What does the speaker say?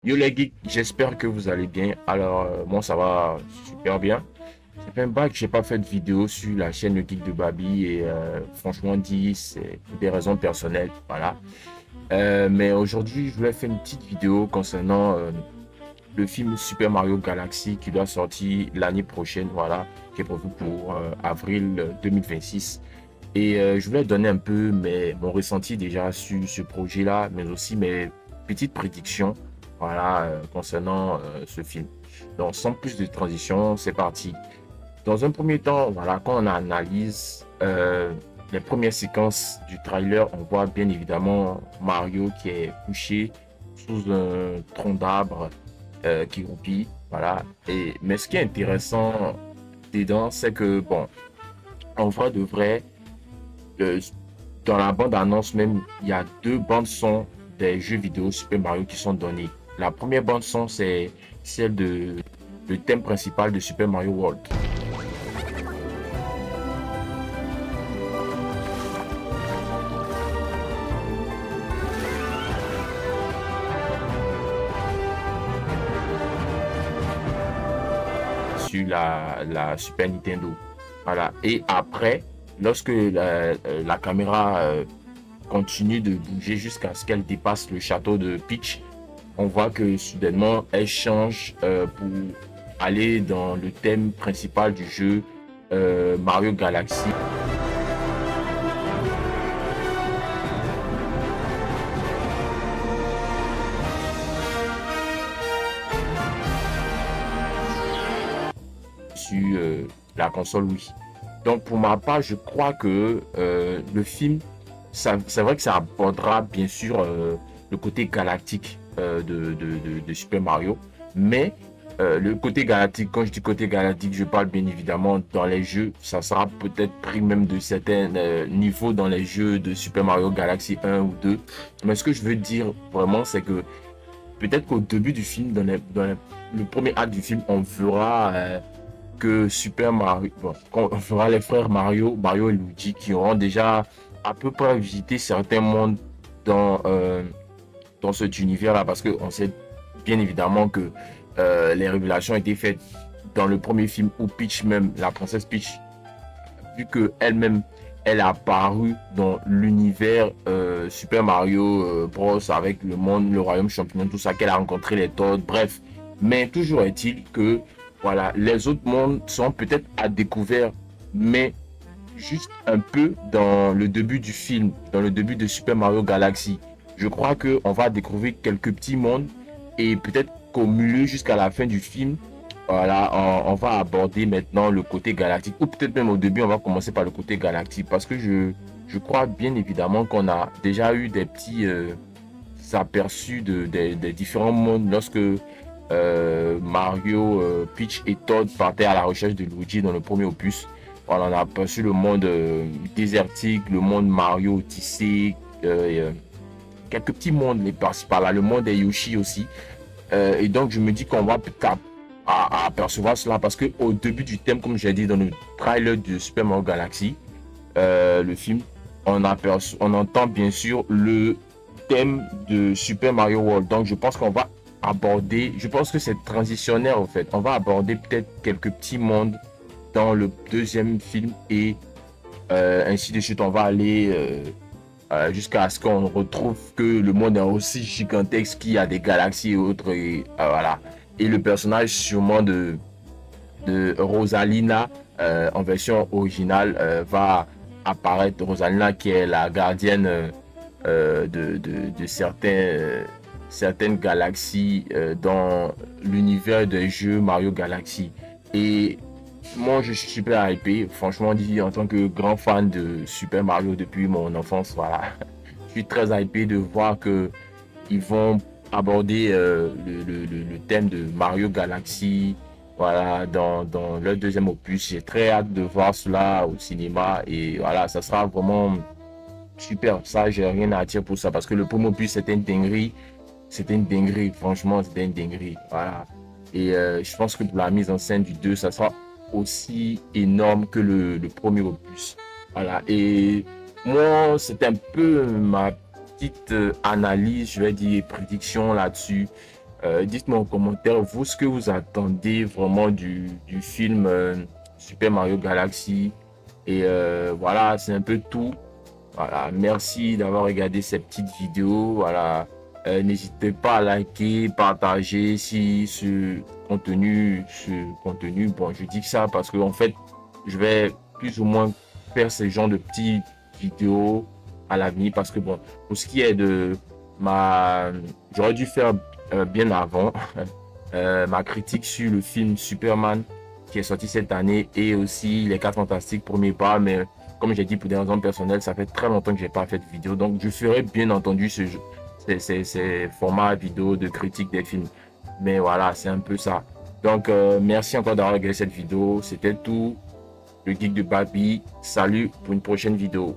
Yo les geeks, j'espère que vous allez bien. Alors, moi ça va super bien. Ça fait un bail que j'ai pas fait de vidéo sur la chaîne Le Geek de Babi et franchement dit, c'est pour des raisons personnelles, voilà. Mais aujourd'hui, je voulais faire une petite vidéo concernant le film Super Mario Galaxy qui doit sortir l'année prochaine, voilà, qui est prévu pour avril 2026. Et je voulais donner un peu mon ressenti déjà sur ce projet-là, mais aussi mes petites prédictions voilà, concernant ce film. Donc, sans plus de transition, c'est parti. Dans un premier temps, voilà, quand on analyse les premières séquences du trailer, on voit bien évidemment Mario qui est couché sous un tronc d'arbre qui roupille. Voilà. Mais ce qui est intéressant dedans, c'est que, bon, en vrai de vrai, euh, dans la bande-annonce même, il y a deux bandes son des jeux vidéo Super Mario qui sont données. La première bande son, c'est celle de le thème principal de Super Mario World. Sur la Super Nintendo. Voilà. Et après, lorsque la caméra continue de bouger jusqu'à ce qu'elle dépasse le château de Peach, on voit que soudainement, elle change pour aller dans le thème principal du jeu Mario Galaxy. Sur la console Wii. Donc pour ma part, je crois que le film, c'est vrai que ça abordera bien sûr le côté galactique de Super Mario, mais le côté galactique, quand je dis côté galactique, je parle bien évidemment dans les jeux, ça sera peut-être pris même de certains niveaux dans les jeux de Super Mario Galaxy 1 ou 2. Mais ce que je veux dire vraiment, c'est que peut-être qu'au début du film, le premier acte du film, on verra que Super Mario, bon, quand on fera les frères Mario et Luigi qui auront déjà à peu près visité certains mondes dans, dans cet univers-là, parce qu'on sait bien évidemment que les révélations ont été faites dans le premier film où Peach même, la princesse Peach, vu que elle-même, elle a apparu dans l'univers Super Mario Bros avec le monde, le royaume champignon, tout ça, qu'elle a rencontré les Toads, bref. Mais toujours est-il que voilà, les autres mondes sont peut-être à découvert, mais juste un peu dans le début du film, dans le début de Super Mario Galaxy. Je crois qu'on va découvrir quelques petits mondes et peut-être qu'au milieu jusqu'à la fin du film, voilà, on va aborder maintenant le côté galactique ou peut-être même au début, on va commencer par le côté galactique parce que je crois bien évidemment qu'on a déjà eu des petits aperçus des différents mondes lorsque Mario, Peach et Todd partaient à la recherche de Luigi dans le premier opus. On a aperçu le monde désertique, le monde Mario tissé, quelques petits mondes les par là, le monde des Yoshi aussi. Et donc je me dis qu'on va peut-être apercevoir cela parce que au début du thème, comme j'ai dit dans le trailer de Super Mario Galaxy, le film, on entend bien sûr le thème de Super Mario World. Donc je pense qu'on va aborder, je pense que c'est transitionnaire en fait. On va aborder peut-être quelques petits mondes dans le deuxième film et ainsi de suite. On va aller jusqu'à ce qu'on retrouve que le monde est aussi gigantesque qu'il y a des galaxies et autres. Et, voilà. Et le personnage sûrement de Rosalina en version originale va apparaître. Rosalina qui est la gardienne de certaines galaxies dans l'univers des jeux Mario Galaxy. Et moi, je suis super hypé. Franchement, dit en tant que grand fan de Super Mario depuis mon enfance, voilà. Je suis très hypé de voir que ils vont aborder le thème de Mario Galaxy, voilà, dans leur deuxième opus. J'ai très hâte de voir cela au cinéma et voilà, ça sera vraiment super. Ça, j'ai rien à dire pour ça parce que le premier opus, c'était une dinguerie. C'était une dinguerie, franchement, c'était une dinguerie. Voilà. Et je pense que pour la mise en scène du 2 ça sera aussi énorme que le premier opus. Voilà. Et moi, c'était un peu ma petite analyse, je vais dire, prédiction là-dessus. Dites-moi en commentaire, vous, ce que vous attendez vraiment du film Super Mario Galaxy. Et voilà, c'est un peu tout. Voilà, merci d'avoir regardé cette petite vidéo. Voilà, n'hésitez pas à liker, partager si ce contenu, bon, je dis ça parce que en fait, je vais plus ou moins faire ce genre de petites vidéos à l'avenir parce que bon, pour ce qui est de j'aurais dû faire bien avant ma critique sur le film Superman qui est sorti cette année et aussi Les 4 Fantastiques premier pas, mais comme j'ai dit, pour des raisons personnelles, ça fait très longtemps que j'ai pas fait de vidéo. Donc, je ferai bien entendu ces formats vidéo de critique des films. Mais voilà, c'est un peu ça. Donc, merci encore d'avoir regardé cette vidéo. C'était tout. Le Geek de Babi. Salut pour une prochaine vidéo.